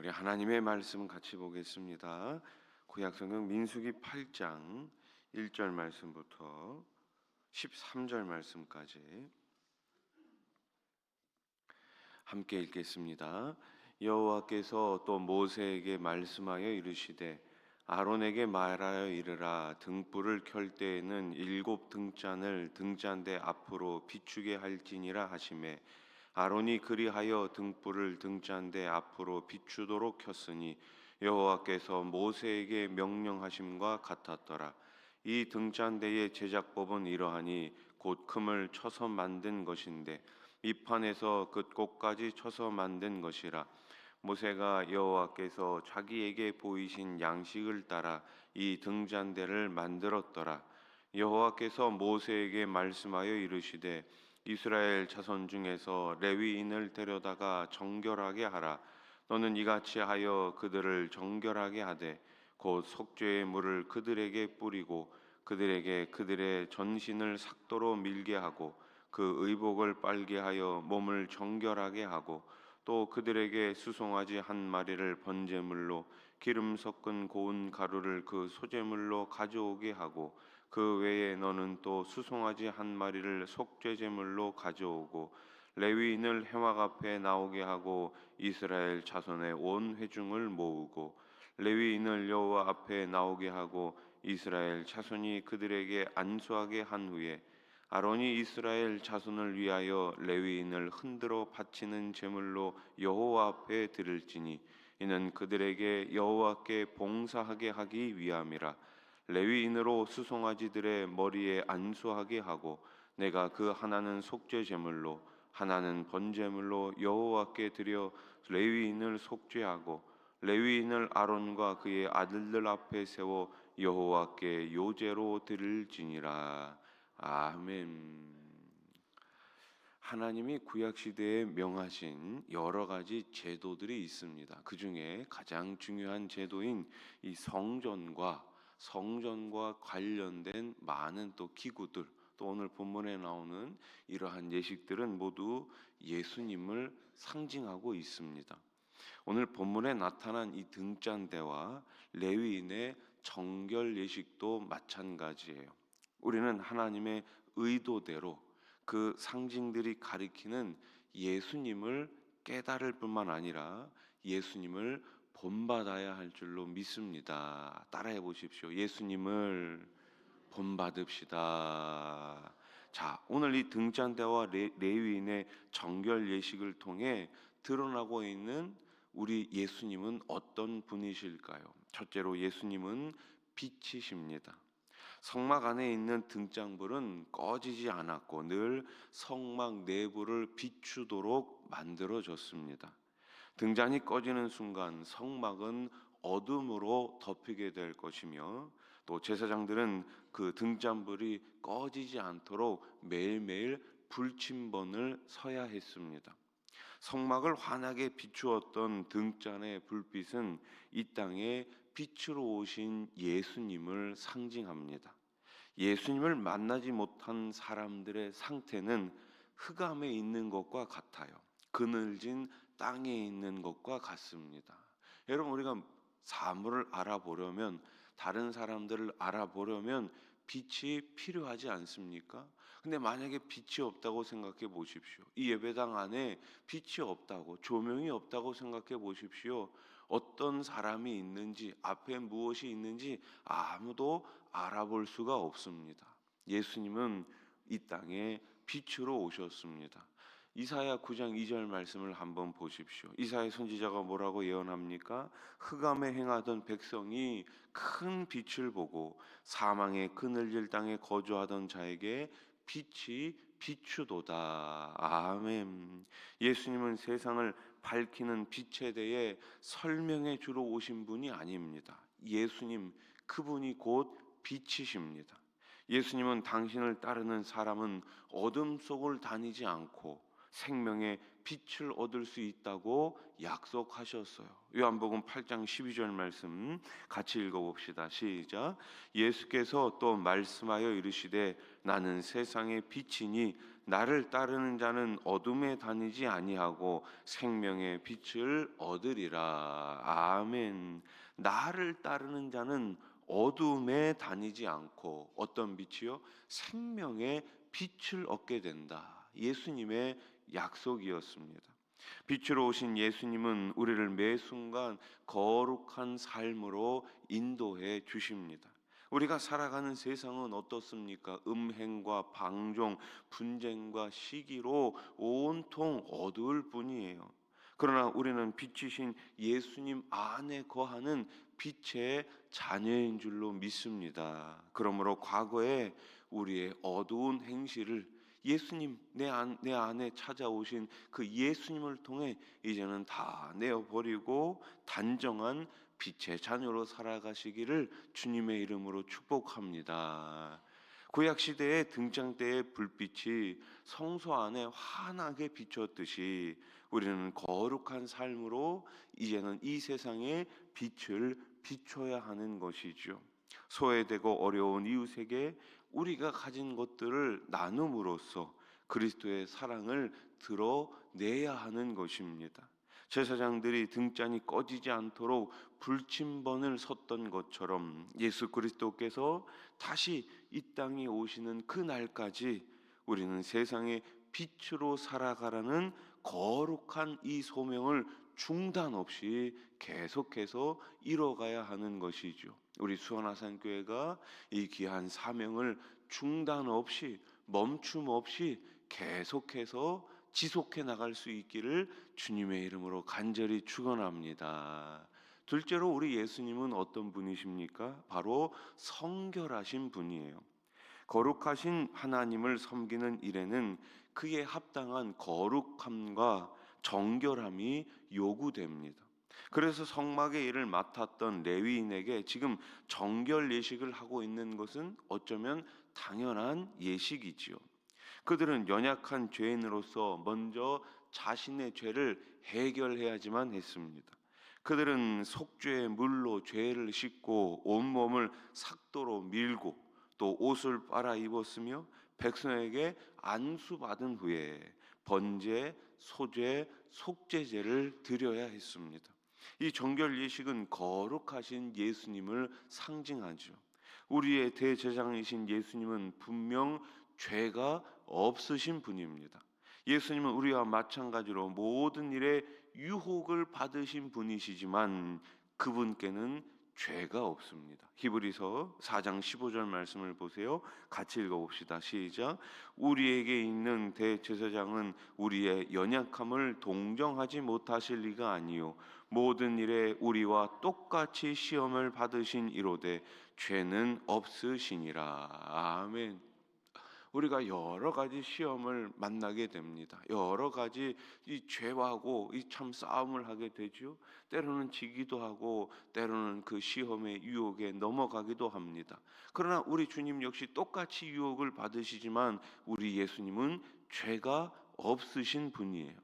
우리 하나님의 말씀 같이 보겠습니다. 구약성경 민수기 8장 1절 말씀부터 13절 말씀까지 함께 읽겠습니다. 여호와께서 또 모세에게 말씀하여 이르시되 아론에게 말하여 이르라. 등불을 켤 때에는 7 등잔을 등잔대 앞으로 비추게 할지니라 하시매 아론이 그리하여 등불을 등잔대 앞으로 비추도록 켰으니 여호와께서 모세에게 명령하심과 같았더라. 이 등잔대의 제작법은 이러하니 곧 금을 쳐서 만든 것인데 밑판에서 끝곡까지 쳐서 만든 것이라. 모세가 여호와께서 자기에게 보이신 양식을 따라 이 등잔대를 만들었더라. 여호와께서 모세에게 말씀하여 이르시되 이스라엘 자손 중에서 레위인을 데려다가 정결하게 하라. 너는 이같이 하여 그들을 정결하게 하되 곧 속죄의 물을 그들에게 뿌리고 그들에게 그들의 전신을 삭도로 밀게 하고 그 의복을 빨게 하여 몸을 정결하게 하고 또 그들에게 수송아지 한 마리를 번제물로 기름 섞은 고운 가루를 그 소제물로 가져오게 하고 그 외에 너는 또 수송아지 한 마리를 속죄제물로 가져오고 레위인을 회막 앞에 나오게 하고 이스라엘 자손의 온 회중을 모으고 레위인을 여호와 앞에 나오게 하고 이스라엘 자손이 그들에게 안수하게 한 후에 아론이 이스라엘 자손을 위하여 레위인을 흔들어 바치는 제물로 여호와 앞에 드릴지니 이는 그들에게 여호와께 봉사하게 하기 위함이라. 레위인으로 수송아지들의 머리에 안수하게 하고 내가 그 하나는 속죄 제물로 하나는 번제물로 여호와께 드려 레위인을 속죄하고 레위인을 아론과 그의 아들들 앞에 세워 여호와께 요제로 드릴지니라. 아멘. 하나님이 구약 시대에 명하신 여러 가지 제도들이 있습니다. 그 중에 가장 중요한 제도인 이 성전과 관련된 많은 또 기구들, 또 오늘 본문에 나오는 이러한 예식들은 모두 예수님을 상징하고 있습니다. 오늘 본문에 나타난 이 등잔대와 레위인의 정결 예식도 마찬가지예요. 우리는 하나님의 의도대로 그 상징들이 가리키는 예수님을 깨달을 뿐만 아니라 예수님을 본받아야 할 줄로 믿습니다. 따라해 보십시오. 예수님을 본받읍시다. 자, 오늘 이 등잔대와 레위인의 정결 예식을 통해 드러나고 있는 우리 예수님은 어떤 분이실까요? 첫째로 예수님은 빛이십니다. 성막 안에 있는 등잔불은 꺼지지 않았고 늘 성막 내부를 비추도록 만들어졌습니다. 등잔이 꺼지는 순간 성막은 어둠으로 덮이게 될 것이며 또 제사장들은 그 등잔불이 꺼지지 않도록 매일매일 불침번을 서야 했습니다. 성막을 환하게 비추었던 등잔의 불빛은 이 땅에 빛으로 오신 예수님을 상징합니다. 예수님을 만나지 못한 사람들의 상태는 흑암에 있는 것과 같아요. 그늘진 땅에 있는 것과 같습니다. 여러분, 우리가 사물을 알아보려면, 다른 사람들을 알아보려면 빛이 필요하지 않습니까? 근데 만약에 빛이 없다고 생각해 보십시오. 이 예배당 안에 빛이 없다고, 조명이 없다고 생각해 보십시오. 어떤 사람이 있는지, 앞에 무엇이 있는지 아무도 알아볼 수가 없습니다. 예수님은 이 땅에 빛으로 오셨습니다. 이사야 9장 2절 말씀을 한번 보십시오. 이사야 선지자가 뭐라고 예언합니까? 흑암에 행하던 백성이 큰 빛을 보고 사망의 그늘질 땅에 거주하던 자에게 빛이 비추도다. 아멘. 예수님은 세상을 밝히는 빛에 대해 설명해 주러 오신 분이 아닙니다. 예수님, 그분이 곧 빛이십니다. 예수님은 당신을 따르는 사람은 어둠 속을 다니지 않고 생명의 빛을 얻을 수 있다고 약속하셨어요. 요한복음 8장 12절 말씀 같이 읽어봅시다. 시작. 예수께서 또 말씀하여 이르시되 나는 세상의 빛이니 나를 따르는 자는 어둠에 다니지 아니하고 생명의 빛을 얻으리라. 아멘. 나를 따르는 자는 어둠에 다니지 않고 어떤 빛이요? 생명의 빛을 얻게 된다. 예수님의 약속이었습니다. 빛으로 오신 예수님은 우리를 매 순간 거룩한 삶으로 인도해 주십니다. 우리가 살아가는 세상은 어떻습니까? 음행과 방종, 분쟁과 시기로 온통 어두울 뿐이에요. 그러나 우리는 빛이신 예수님 안에 거하는 빛의 자녀인 줄로 믿습니다. 그러므로 과거에 우리의 어두운 행실을 예수님 내 안에 찾아오신 그 예수님을 통해 이제는 다 내어버리고 단정한 빛의 자녀로 살아가시기를 주님의 이름으로 축복합니다. 구약 시대의 등장 때의 불빛이 성소 안에 환하게 비쳤듯이 우리는 거룩한 삶으로 이제는 이 세상에 빛을 비춰야 하는 것이죠. 소외되고 어려운 이웃에게 우리가 가진 것들을 나눔으로써 그리스도의 사랑을 드러내야 하는 것입니다. 제사장들이 등잔이 꺼지지 않도록 불침번을 섰던 것처럼 예수 그리스도께서 다시 이 땅에 오시는 그 날까지 우리는 세상의 빛으로 살아가라는 거룩한 이 소명을 중단 없이 계속해서 이뤄가야 하는 것이죠. 우리 수원아산교회가 이 귀한 사명을 중단 없이 멈춤 없이 계속해서 지속해 나갈 수 있기를 주님의 이름으로 간절히 축원합니다. 둘째로 우리 예수님은 어떤 분이십니까? 바로 성결하신 분이에요. 거룩하신 하나님을 섬기는 일에는 그에 합당한 거룩함과 정결함이 요구됩니다. 그래서 성막의 일을 맡았던 레위인에게 지금 정결 예식을 하고 있는 것은 어쩌면 당연한 예식이지요. 그들은 연약한 죄인으로서 먼저 자신의 죄를 해결해야지만 했습니다. 그들은 속죄의 물로 죄를 씻고 온몸을 삭도로 밀고 또 옷을 빨아 입었으며 백성에게 안수받은 후에 번제, 소제, 속죄제를 드려야 했습니다. 이 정결 예식은 거룩하신 예수님을 상징하죠. 우리의 대제사장이신 예수님은 분명 죄가 없으신 분입니다. 예수님은 우리와 마찬가지로 모든 일에 유혹을 받으신 분이시지만 그분께는 죄가 없습니다. 히브리서 4장 15절 말씀을 보세요. 같이 읽어봅시다. 시작. 우리에게 있는 대제사장은 우리의 연약함을 동정하지 못하실 리가 아니요 모든 일에 우리와 똑같이 시험을 받으신 이로되 죄는 없으시니라. 아멘. 우리가 여러 가지 시험을 만나게 됩니다. 여러 가지 이 죄하고 이 참 싸움을 하게 되죠. 때로는 지기도 하고 때로는 그 시험의 유혹에 넘어가기도 합니다. 그러나 우리 주님 역시 똑같이 유혹을 받으시지만 우리 예수님은 죄가 없으신 분이에요.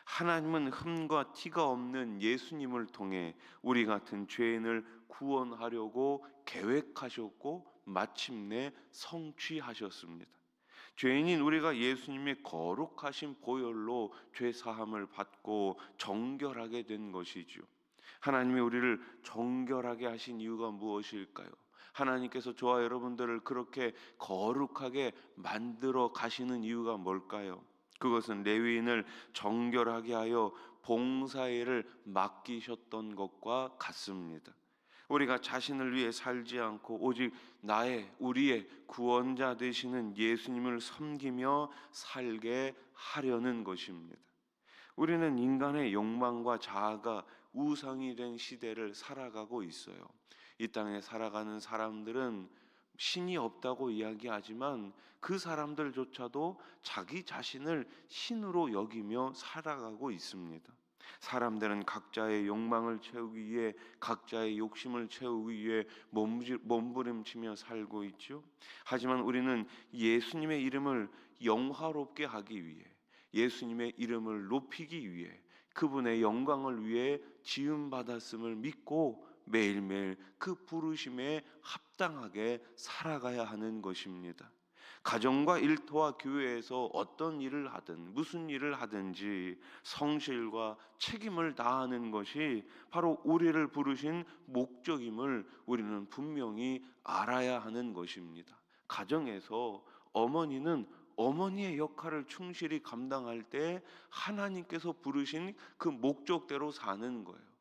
하나님은 흠과 티가 없는 예수님을 통해 우리 같은 죄인을 구원하려고 계획하셨고 마침내 성취하셨습니다. 죄인인 우리가 예수님의 거룩하신 보혈로 죄 사함을 받고 정결하게 된 것이죠. 하나님이 우리를 정결하게 하신 이유가 무엇일까요? 하나님께서 저와 여러분들을 그렇게 거룩하게 만들어 가시는 이유가 뭘까요? 그것은 레위인을 정결하게 하여 봉사일을 맡기셨던 것과 같습니다. 우리가 자신을 위해 살지 않고 오직 우리의 구원자 되시는 예수님을 섬기며 살게 하려는 것입니다. 우리는 인간의 욕망과 자아가 우상이 된 시대를 살아가고 있어요. 이 땅에 살아가는 사람들은 신이 없다고 이야기하지만 그 사람들조차도 자기 자신을 신으로 여기며 살아가고 있습니다. 사람들은 각자의 욕망을 채우기 위해 각자의 욕심을 채우기 위해 몸부림치며 살고 있죠. 하지만 우리는 예수님의 이름을 영화롭게 하기 위해 예수님의 이름을 높이기 위해 그분의 영광을 위해 지음받았음을 믿고 매일매일 그 부르심에 합당하게 살아가야 하는 것입니다. 가정과 일터와 교회에서 어떤 일을 하든 무슨 일을 하든지 성실과 책임을 다하는 것이 바로 우리를 부르신 목적임을 우리는 분명히 알아야 하는 것입니다. 가정에서 어머니는 어머니의 역할을 충실히 감당할 때 하나님께서 부르신 그 목적대로 사는 거예요.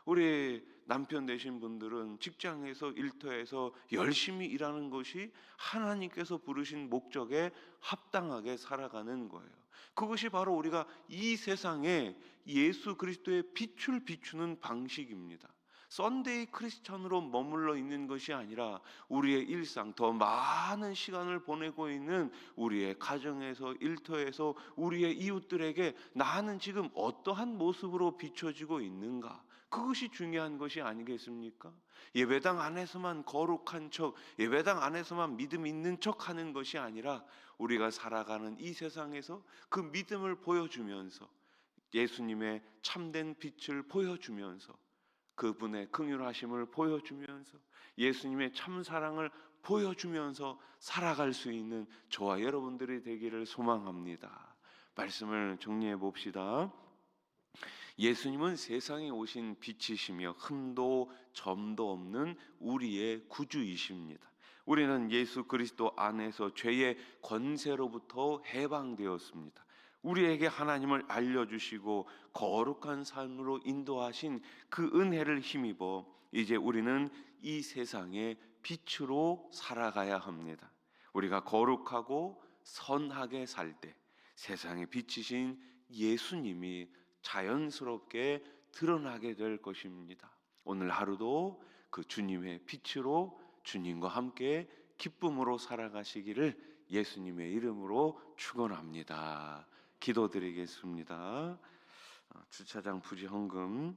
우리 남편 되신 분들은 직장에서 일터에서 열심히 일하는 것이 하나님께서 부르신 목적에 합당하게 살아가는 거예요. 그것이 바로 우리가 이 세상에 예수 그리스도의 빛을 비추는 방식입니다. 썬데이 크리스천으로 머물러 있는 것이 아니라 우리의 일상, 더 많은 시간을 보내고 있는 우리의 가정에서, 일터에서 우리의 이웃들에게 나는 지금 어떠한 모습으로 비춰지고 있는가, 그것이 중요한 것이 아니겠습니까? 예배당 안에서만 거룩한 척, 예배당 안에서만 믿음 있는 척 하는 것이 아니라 우리가 살아가는 이 세상에서 그 믿음을 보여주면서 예수님의 참된 빛을 보여주면서 그분의 긍휼하심을 보여주면서 예수님의 참사랑을 보여주면서 살아갈 수 있는 저와 여러분들이 되기를 소망합니다. 말씀을 정리해 봅시다. 예수님은 세상에 오신 빛이시며 흠도 점도 없는 우리의 구주이십니다. 우리는 예수 그리스도 안에서 죄의 권세로부터 해방되었습니다. 우리에게 하나님을 알려주시고 거룩한 삶으로 인도하신 그 은혜를 힘입어 이제 우리는 이 세상의 빛으로 살아가야 합니다. 우리가 거룩하고 선하게 살 때 세상의 빛이신 예수님이 자연스럽게 드러나게 될 것입니다. 오늘 하루도 그 주님의 빛으로 주님과 함께 기쁨으로 살아가시기를 예수님의 이름으로 축원합니다. 기도드리겠습니다. 주차장 부지 헌금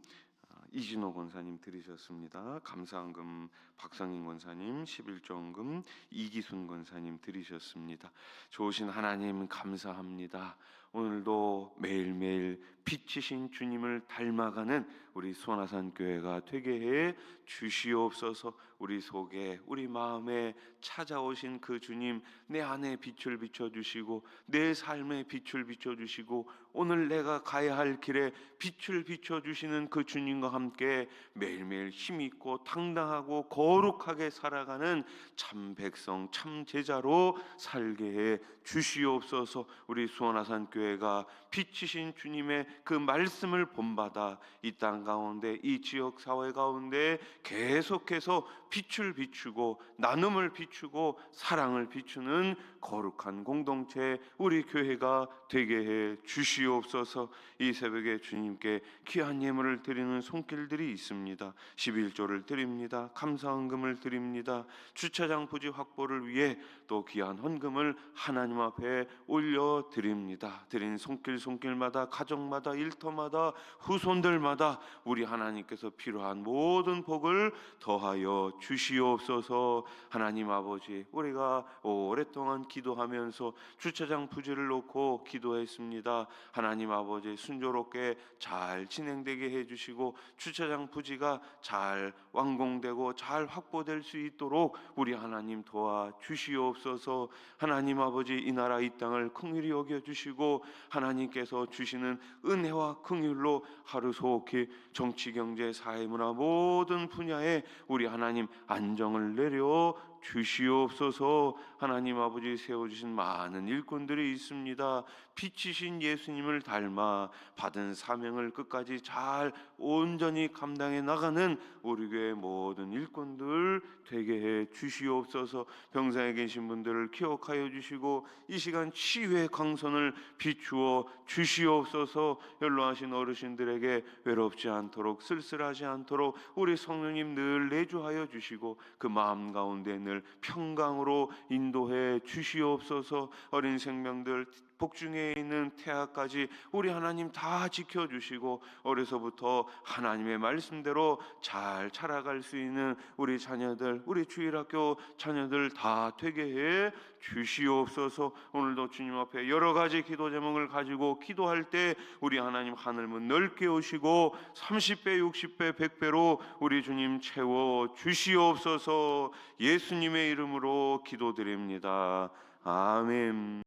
이진호 권사님 드리셨습니다. 감사헌금 박성인 권사님, 11조헌금 이기순 권사님 드리셨습니다. 좋으신 하나님 감사합니다. 오늘도 매일매일 빛이신 주님을 닮아가는 우리 수원아산 교회가 되게 해 주시옵소서. 우리 속에 우리 마음에 찾아오신 그 주님, 내 안에 빛을 비춰주시고 내 삶에 빛을 비춰주시고 오늘 내가 가야 할 길에 빛을 비춰주시는 그 주님과 함께 매일매일 힘있고 당당하고 거룩하게 살아가는 참 백성 참 제자로 살게 해 주시옵소서. 우리 수원아산 교회가 빛이신 주님의 그 말씀을 본받아 이 땅 가운데 이 지역 사회 가운데 계속해서 빛을 비추고 나눔을 비추고 사랑을 비추는 거룩한 공동체 우리 교회가 되게 해 주시옵소서. 이 새벽에 주님께 귀한 예물을 드리는 손길들이 있습니다. 11조를 드립니다. 감사헌금을 드립니다. 주차장 부지 확보를 위해 또 귀한 헌금을 하나님 앞에 올려드립니다. 드린 손길마다 가정마다 일터마다 후손들마다 우리 하나님께서 필요한 모든 복을 더하여 주시옵소서. 하나님 아버지, 우리가 오랫동안 기도하면서 주차장 부지를 놓고 기도했습니다. 하나님 아버지, 순조롭게 잘 진행되게 해주시고 주차장 부지가 잘 완공되고 잘 확보될 수 있도록 우리 하나님 도와 주시옵소서. 하나님 아버지, 이 나라 이 땅을 긍휼히 여겨주시고 하나님께서 주시는 은혜와 긍휼로 하루속히 정치, 경제, 사회, 문화 모든 분야에 우리 하나님 안정을 내려 주시옵소서. 하나님 아버지, 세워주신 많은 일꾼들이 있습니다. 빛이신 예수님을 닮아 받은 사명을 끝까지 잘 온전히 감당해 나가는 우리 교회 모든 일꾼들 되게 해 주시옵소서. 병상에 계신 분들을 기억하여 주시고 이 시간 치유의 강선을 비추어 주시옵소서. 연로하신 어르신들에게 외롭지 않도록 쓸쓸하지 않도록 우리 성령님 늘 내주하여 주시고 그 마음 가운데 늘 평강으로 인도해 주시옵소서. 어린 생명들 복중에 있는 태아까지 우리 하나님 다 지켜주시고 어려서부터 하나님의 말씀대로 잘 자라갈 수 있는 우리 자녀들, 우리 주일학교 자녀들 다 되게 해 주시옵소서. 오늘도 주님 앞에 여러 가지 기도 제목을 가지고 기도할 때 우리 하나님 하늘문 넓게 오시고 30배, 60배, 100배로 우리 주님 채워 주시옵소서. 예수님의 이름으로 기도드립니다. 아멘.